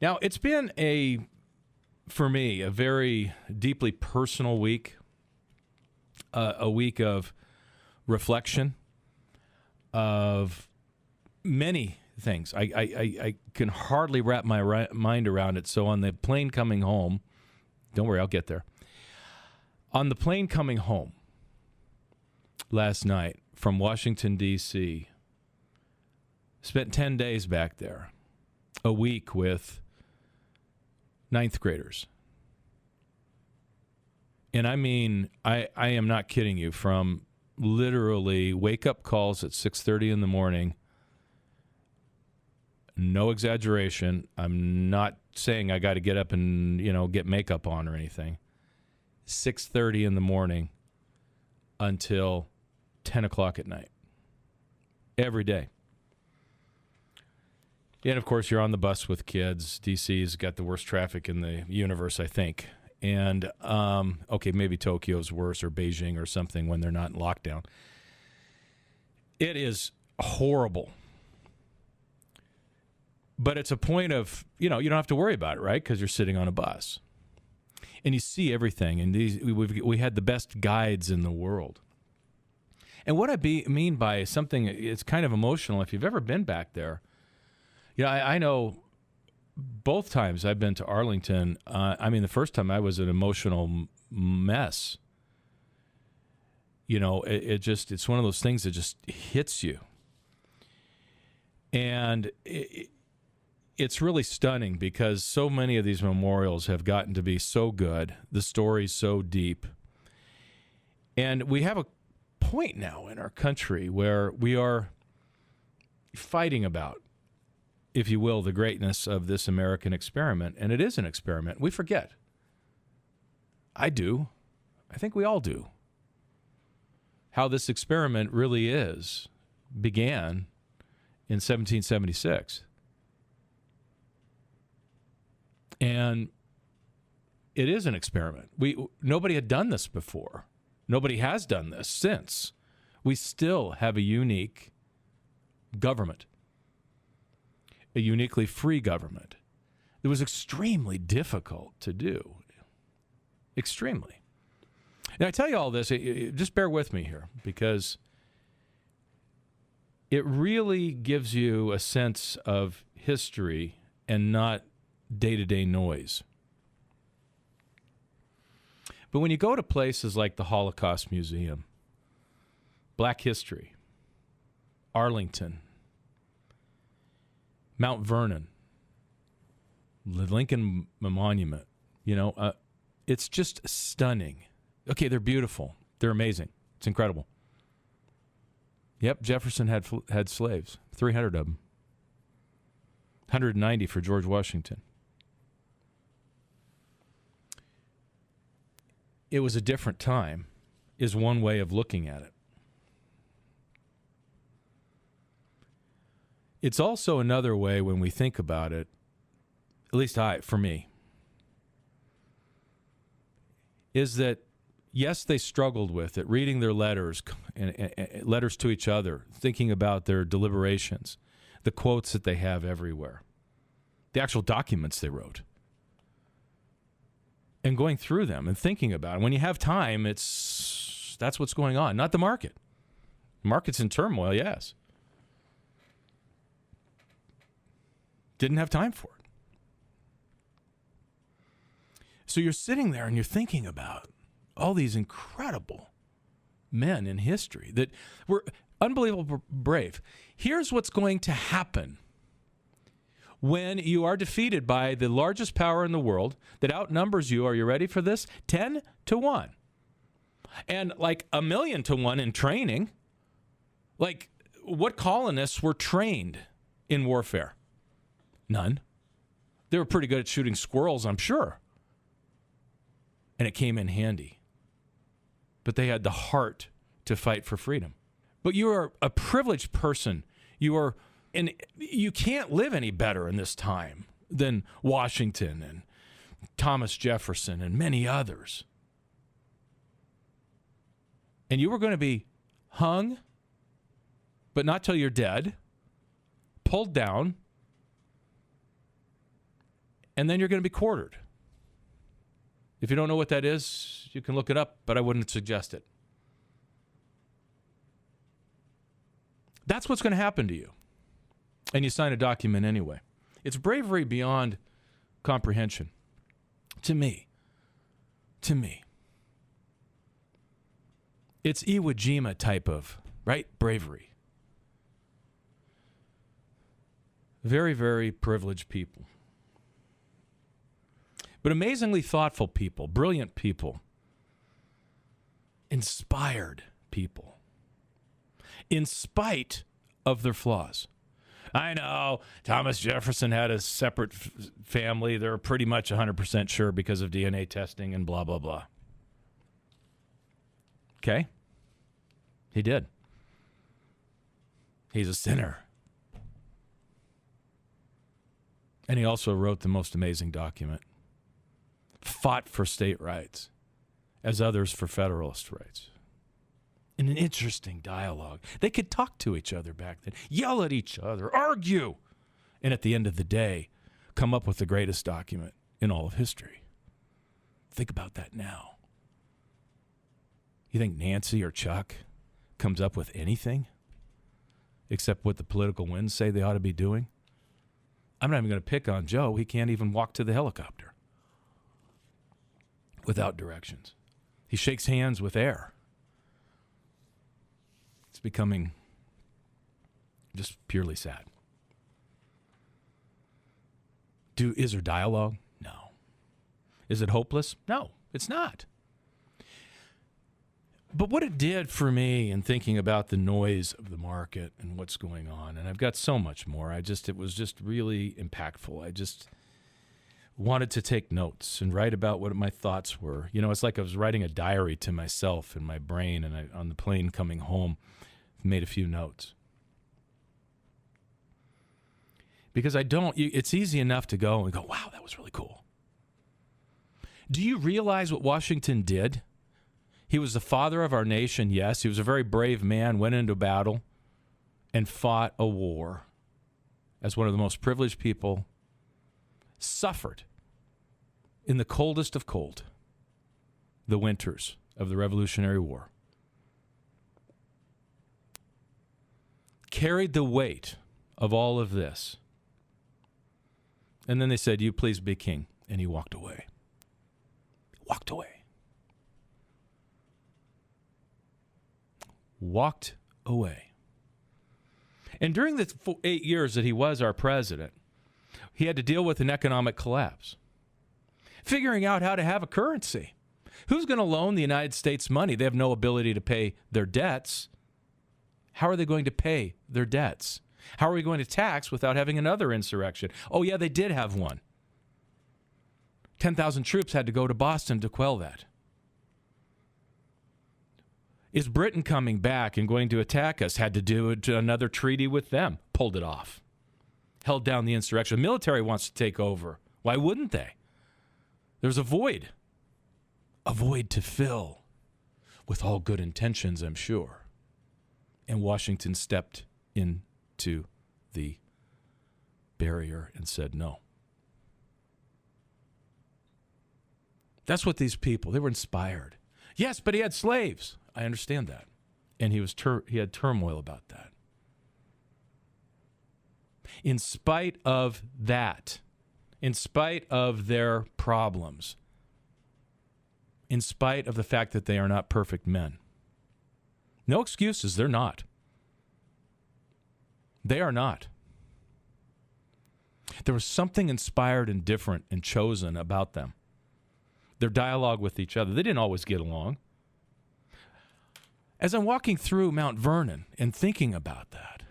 Now, it's been for me, a very deeply personal week, a week of reflection of many things. I can hardly wrap my mind around it. So on the plane coming home, don't worry, I'll get there. On the plane coming home last night from Washington, D.C., spent 10 days back there, a week with ninth graders. And I mean, I am not kidding you, from literally wake-up calls at 6:30 in the morning. No exaggeration. I'm not saying I got to get up and, get makeup on or anything. 6:30 in the morning until 10 o'clock at night. Every day. And, of course, you're on the bus with kids. D.C.'s got the worst traffic in the universe, I think. And, maybe Tokyo's worse, or Beijing or something, when they're not in lockdown. It is horrible. But it's a point of, you don't have to worry about it, right? Because you're sitting on a bus. And you see everything. And we had the best guides in the world. And what I mean by something, it's kind of emotional. If you've ever been back there, I know both times I've been to Arlington, the first time I was an emotional mess. It's one of those things that just hits you. And it's really stunning because so many of these memorials have gotten to be so good, the story's so deep. And we have a point now in our country where we are fighting about, if you will, the greatness of this American experiment. And it is an experiment. We forget. I do. I think we all do. How this experiment really began in 1776. And it is an experiment. Nobody had done this before. Nobody has done this since. We still have a unique government. A uniquely free government. It was extremely difficult to do. Extremely. Now, I tell you all this, just bear with me here, because it really gives you a sense of history and not day-to-day noise. But when you go to places like the Holocaust Museum, Black History, Arlington, Mount Vernon, the Lincoln Monument, it's just stunning. Okay, they're beautiful. They're amazing. It's incredible. Yep, Jefferson had slaves, 300 of them. 190 for George Washington. It was a different time, is one way of looking at it. It's also another way when we think about it, at least for me, is that, yes, they struggled with it, reading their letters, and letters to each other, thinking about their deliberations, the quotes that they have everywhere, the actual documents they wrote, and going through them and thinking about it. When you have time, that's what's going on, not the market. The market's in turmoil, yes. Didn't have time for it. So you're sitting there and you're thinking about all these incredible men in history that were unbelievably brave. Here's what's going to happen when you are defeated by the largest power in the world that outnumbers you. Are you ready for this? 10-1. And like 1,000,000-1 in training. Like, what colonists were trained in warfare? None. They were pretty good at shooting squirrels, I'm sure. And it came in handy. But they had the heart to fight for freedom. But you are a privileged person. And you can't live any better in this time than Washington and Thomas Jefferson and many others. And you were going to be hung, but not till you're dead, pulled down, and then you're going to be quartered. If you don't know what that is, you can look it up, but I wouldn't suggest it. That's what's going to happen to you. And you sign a document anyway. It's bravery beyond comprehension. To me. It's Iwo Jima type of, right? Bravery. Very, very privileged people. But amazingly thoughtful people, brilliant people, inspired people, in spite of their flaws. I know Thomas Jefferson had a separate family. They're pretty much 100% sure because of DNA testing and blah, blah, blah. Okay? He did. He's a sinner. And he also wrote the most amazing document. Fought for state rights as others for Federalist rights. In an interesting dialogue. They could talk to each other back then, yell at each other, argue, and at the end of the day, come up with the greatest document in all of history. Think about that now. You think Nancy or Chuck comes up with anything except what the political winds say they ought to be doing? I'm not even going to pick on Joe. He can't even walk to the helicopter without directions. He shakes hands with air. It's becoming just purely sad. Is there dialogue? No. Is it hopeless? No, it's not. But what it did for me in thinking about the noise of the market and what's going on, and I've got so much more, it was just really impactful. I just wanted to take notes and write about what my thoughts were. You know, it's like I was writing a diary to myself in my brain, and on the plane coming home, made a few notes. Because it's easy enough to go and go, wow, that was really cool. Do you realize what Washington did? He was the father of our nation, yes. He was a very brave man, went into battle, and fought a war as one of the most privileged people, suffered in the coldest of cold, the winters of the Revolutionary War. Carried the weight of all of this. And then they said, "You please be king." And he walked away. Walked away. Walked away. And during the 8 years that he was our president, he had to deal with an economic collapse. Figuring out how to have a currency. Who's going to loan the United States money? They have no ability to pay their debts. How are they going to pay their debts? How are we going to tax without having another insurrection? Oh, yeah, they did have one. 10,000 troops had to go to Boston to quell that. Is Britain coming back and going to attack us? Had to do another treaty with them. Pulled it off. Held down the insurrection. The military wants to take over. Why wouldn't they? There's a void. A void to fill. With all good intentions, I'm sure. And Washington stepped into the barrier and said no. That's what these people, they were inspired. Yes, but he had slaves. I understand that. And he had turmoil about that. In spite of that, in spite of their problems, in spite of the fact that they are not perfect men. No excuses, they're not. They are not. There was something inspired and different and chosen about them. Their dialogue with each other. They didn't always get along. As I'm walking through Mount Vernon and thinking about that,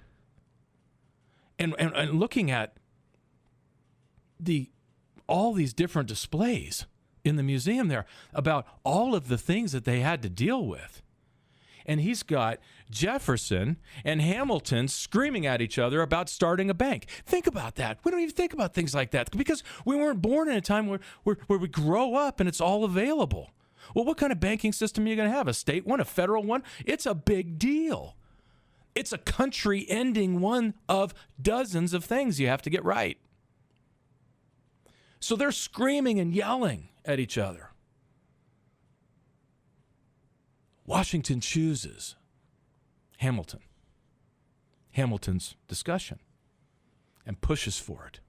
and looking at all these different displays in the museum there about all of the things that they had to deal with. And he's got Jefferson and Hamilton screaming at each other about starting a bank. Think about that. We don't even think about things like that because we weren't born in a time where we grow up and it's all available. Well, what kind of banking system are you going to have? A state one, a federal one? It's a big deal. It's a country-ending one of dozens of things you have to get right. So they're screaming and yelling at each other. Washington chooses Hamilton's discussion, and pushes for it.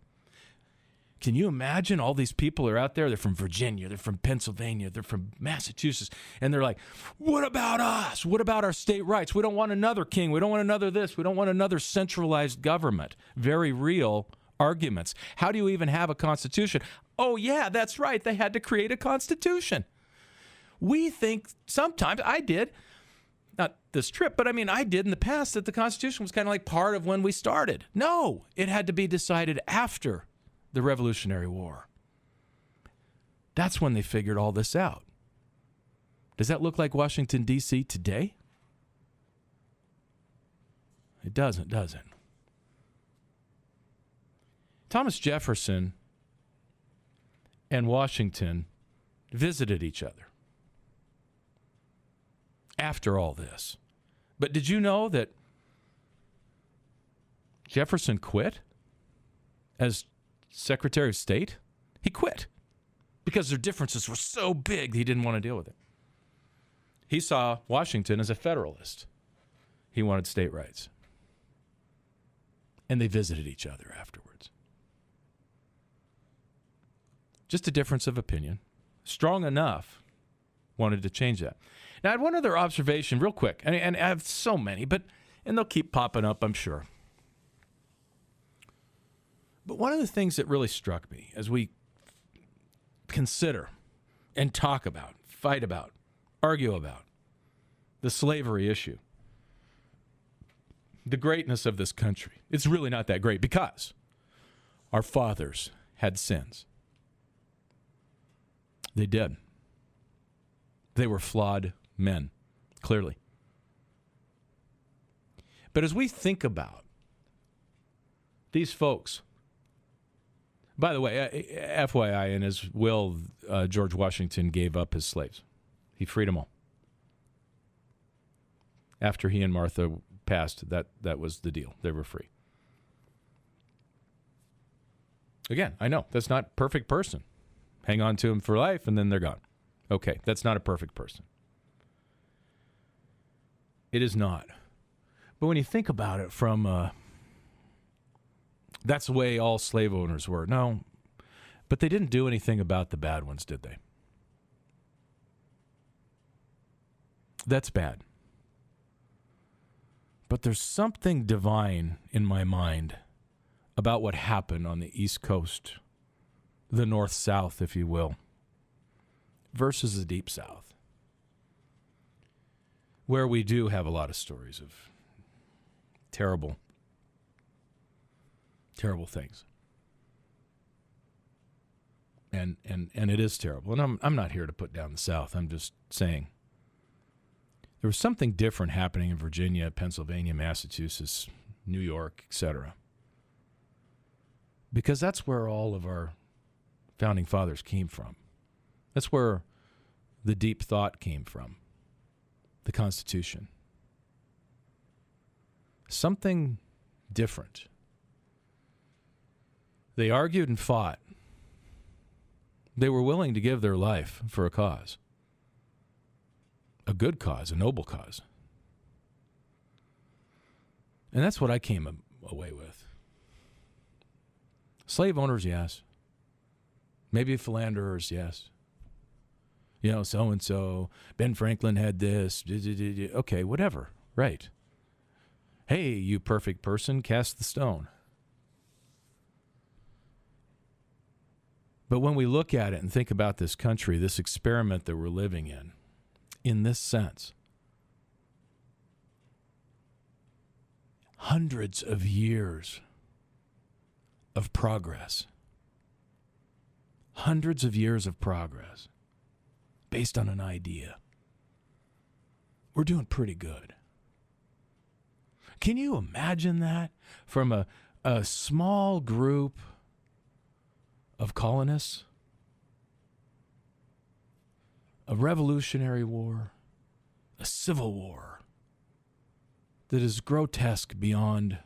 Can you imagine all these people are out there? They're from Virginia, they're from Pennsylvania, they're from Massachusetts, and they're like, what about us? What about our state rights? We don't want another king. We don't want another this. We don't want another centralized government. Very real arguments. How do you even have a constitution? Oh, yeah, that's right. They had to create a constitution. We think sometimes, I did, not this trip, but I did in the past, that the Constitution was kind of like part of when we started. No, it had to be decided after the Revolutionary War. That's when they figured all this out. Does that look like Washington, D.C. today? It doesn't, does it? Thomas Jefferson and Washington visited each other after all this. But did you know that Jefferson quit as Secretary of State? He quit because their differences were so big he didn't want to deal with it. He saw Washington as a Federalist. He wanted state rights. And they visited each other afterwards. Just a difference of opinion. Strong enough, wanted to change that. Now, I had one other observation real quick, and I have so many, and they'll keep popping up, I'm sure. But one of the things that really struck me as we consider and talk about, fight about, argue about the slavery issue, the greatness of this country, it's really not that great because our fathers had sins. They did. They were flawed men, clearly. But as we think about these folks, by the way, FYI, in his will, George Washington gave up his slaves. He freed them all. After he and Martha passed, that was the deal. They were free. Again, I know, that's not a perfect person. Hang on to them for life, and then they're gone. Okay, that's not a perfect person. It is not. But when you think about it from, that's the way all slave owners were. No, but they didn't do anything about the bad ones, did they? That's bad. But there's something divine in my mind about what happened on the East Coast, the North-South, if you will, versus the Deep South, where we do have a lot of stories of terrible, terrible things. And it is terrible. And I'm not here to put down the South. I'm just saying there was something different happening in Virginia, Pennsylvania, Massachusetts, New York, etc. Because that's where all of our founding fathers came from. That's where the deep thought came from, the Constitution. Something different. They argued and fought. They were willing to give their life for a cause. A good cause, a noble cause. And that's what I came away with. Slave owners, yes. Maybe philanderers, yes. You know, so-and-so, Ben Franklin had this, okay, whatever, right. Hey, you perfect person, cast the stone. But when we look at it and think about this country, this experiment that we're living in this sense, hundreds of years of progress. Hundreds of years of progress based on an idea. We're doing pretty good. Can you imagine that from a small group of colonists? A revolutionary war, a civil war that is grotesque beyond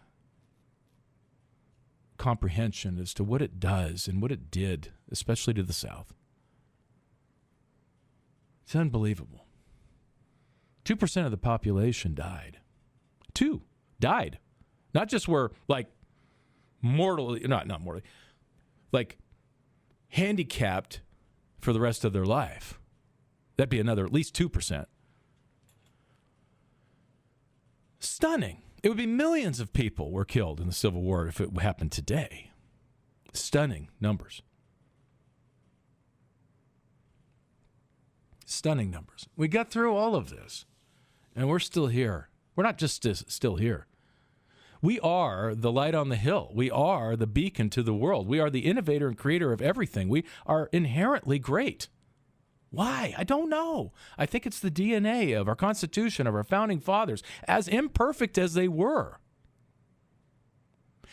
comprehension as to what it does and what it did, especially to the South. It's unbelievable. 2% of the population died. 2 died. Not just were like mortally, not mortally, like handicapped for the rest of their life. That'd be another at least 2%. Stunning. It would be millions of people were killed in the Civil War if it happened today. Stunning numbers. Stunning numbers. We got through all of this, and we're still here. We're not just still here. We are the light on the hill. We are the beacon to the world. We are the innovator and creator of everything. We are inherently great. Why? I don't know. I think it's the DNA of our Constitution, of our founding fathers, as imperfect as they were.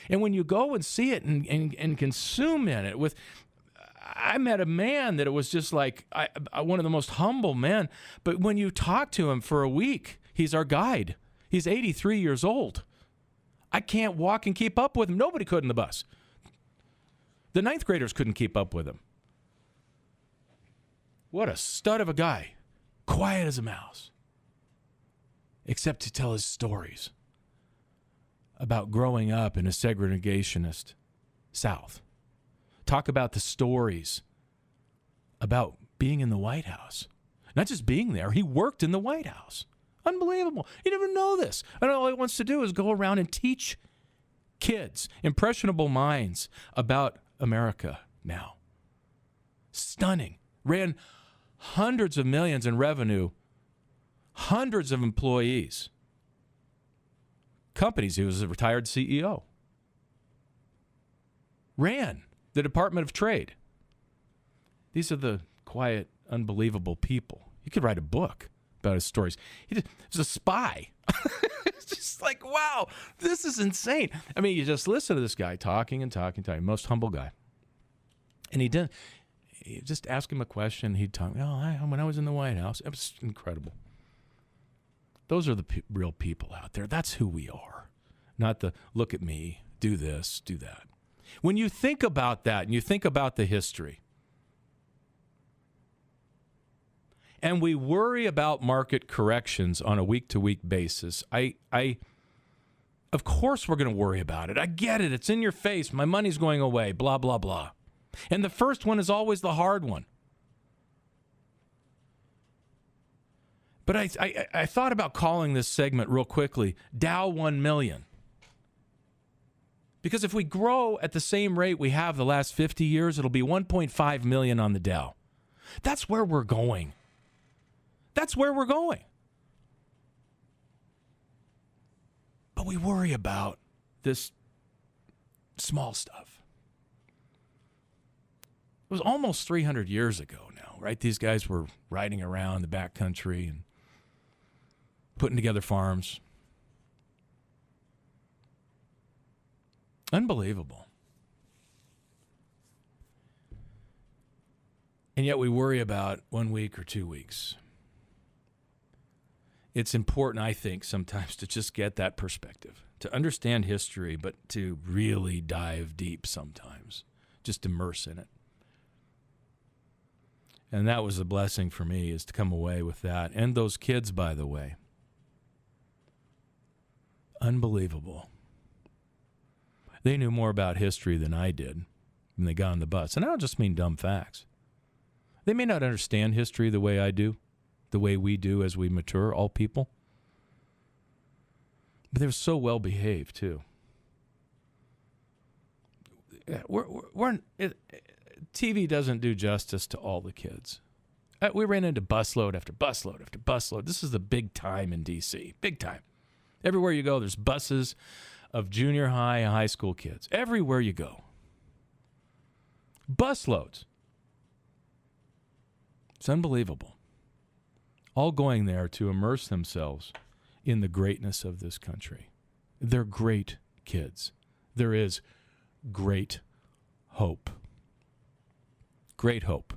And when you go and see it and consume in it with... I met a man that it was just like one of the most humble men. But when you talk to him for a week, he's our guide. He's 83 years old. I can't walk and keep up with him. Nobody could in the bus. The 9th graders couldn't keep up with him. What a stud of a guy. Quiet as a mouse. Except to tell his stories about growing up in a segregationist South. Talk about the stories about being in the White House. Not just being there, he worked in the White House. Unbelievable. You never know this. And all he wants to do is go around and teach kids, impressionable minds, about America now. Stunning. Ran hundreds of millions in revenue, hundreds of employees. Companies, he was a retired CEO. Ran the Department of Trade. These are the quiet, unbelievable people. You could write a book about his stories. He was a spy. It's just like, wow, this is insane. I mean, you just listen to this guy talking, most humble guy. And you just ask him a question, he'd talk, when I was in the White House, it was incredible. Those are the real people out there. That's who we are. Not the, look at me, do this, do that. When you think about that and you think about the history, and we worry about market corrections on a week-to-week basis, of course we're going to worry about it. I get it. It's in your face. My money's going away, blah, blah, blah. And the first one is always the hard one. But I thought about calling this segment real quickly, Dow 1 million. Because if we grow at the same rate we have the last 50 years, it'll be 1.5 million on the Dow. That's where we're going. That's where we're going. But we worry about this small stuff. It was almost 300 years ago now, right? These guys were riding around the backcountry and putting together farms. Unbelievable. And yet we worry about 1 week or 2 weeks. It's important, I think, sometimes to just get that perspective, to understand history, but to really dive deep sometimes, just immerse in it. And that was a blessing for me, is to come away with that. And those kids, by the way. Unbelievable. They knew more about history than I did when they got on the bus. And I don't just mean dumb facts. They may not understand history the way I do, the way we do as we mature, all people. But they were so well behaved, too. TV doesn't do justice to all the kids. We ran into busload after busload after busload. This is the big time in D.C., big time. Everywhere you go, there's buses of junior high and high school kids. Everywhere you go. Busloads. It's unbelievable. All going there to immerse themselves in the greatness of this country. They're great kids. There is great hope. Great hope.